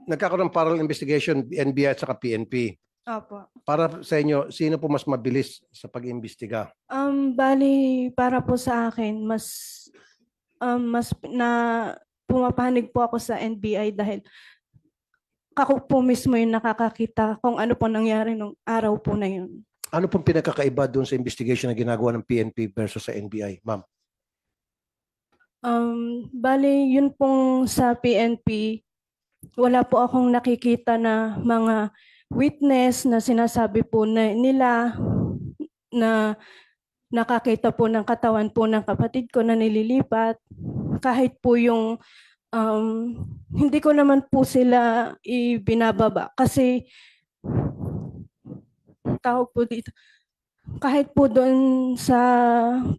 nagkakaroon ng parallel investigation, NBI at saka PNP. Opo. Para sa inyo, sino po mas mabilis sa pag-imbestiga? Bali, para po sa akin, mas na pumapanig po ako sa NBI dahil ako po mismo yung nakakakita kung ano po nangyari nung araw po na yun. Ano pong pinagkakaiba doon sa investigation na ginagawa ng PNP versus sa NBI, ma'am? Bali, yun pong sa PNP, wala po akong nakikita na mga witness na sinasabi po nila na nakakita po ng katawan po ng kapatid ko na nililipat. Kahit po yung hindi ko naman po sila ibinababa kasi tawag po dito. Kahit po doon sa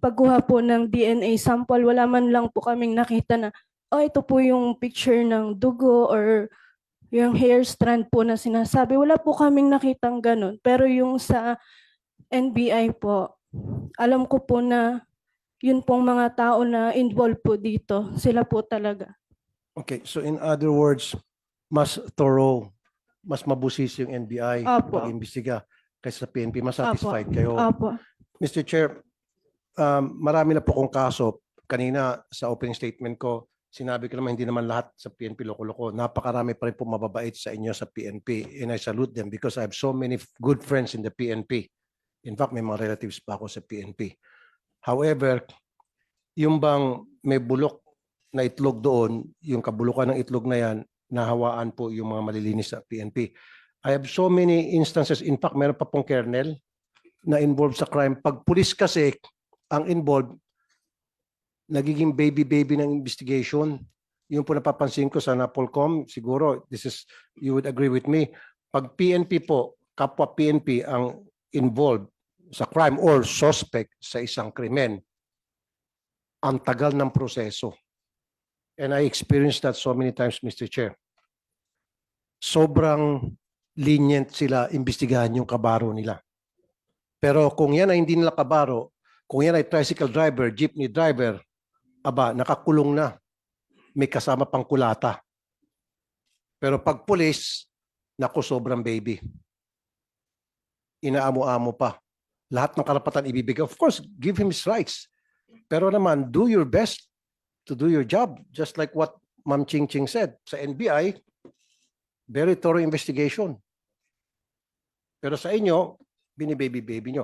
pagkuha po ng DNA sample, wala man lang po kaming nakita na, oh, ito po yung picture ng dugo or yung hair strand po na sinasabi. Wala po kaming nakitang ganun. Pero yung sa NBI po, alam ko po na yun pong mga tao na involved po dito, sila po talaga. Okay, so in other words, mas thorough, mas mabusis yung NBI Opo. pag-imbestiga kaysa sa PNP. Mas satisfied kayo. Opo. Mr. Chair, marami na po kong kaso. Kanina sa opening statement ko, sinabi ko naman hindi naman lahat sa PNP loko-loko. Napakarami pa rin po mababait sa inyo sa PNP. And I salute them because I have so many good friends in the PNP. In fact, may mga relatives pa ako sa PNP. However, yung bang may bulok na itlog doon, yung kabulukan ng itlog na yan, nahawaan po yung mga malilinis sa PNP. I have so many instances, in fact, meron pa pong kernel na involved sa crime. Pag pulis kasi ang involved, nagiging baby-baby ng investigation. Yung po napapansin ko sa Napolcom, siguro, you would agree with me. Pag PNP po, kapwa PNP ang involved sa crime or suspect sa isang krimen, ang tagal ng proseso. And I experienced that so many times, Mr. Chair. Sobrang lenient sila imbestigahan yung kabaro nila. Pero kung yan ay hindi nila kabaro, kung yan ay tricycle driver, jeepney driver, aba, nakakulong na. May kasama pang kulata. Pero pag pulis, naku, sobrang baby. Inaamo-amo pa. Lahat ng karapatan ibibigay. Of course, give him his rights. Pero naman, do your best to do your job. Just like what Ma'am Ching Ching said. Sa NBI, very thorough investigation. Pero sa inyo, bini-baby-baby nyo.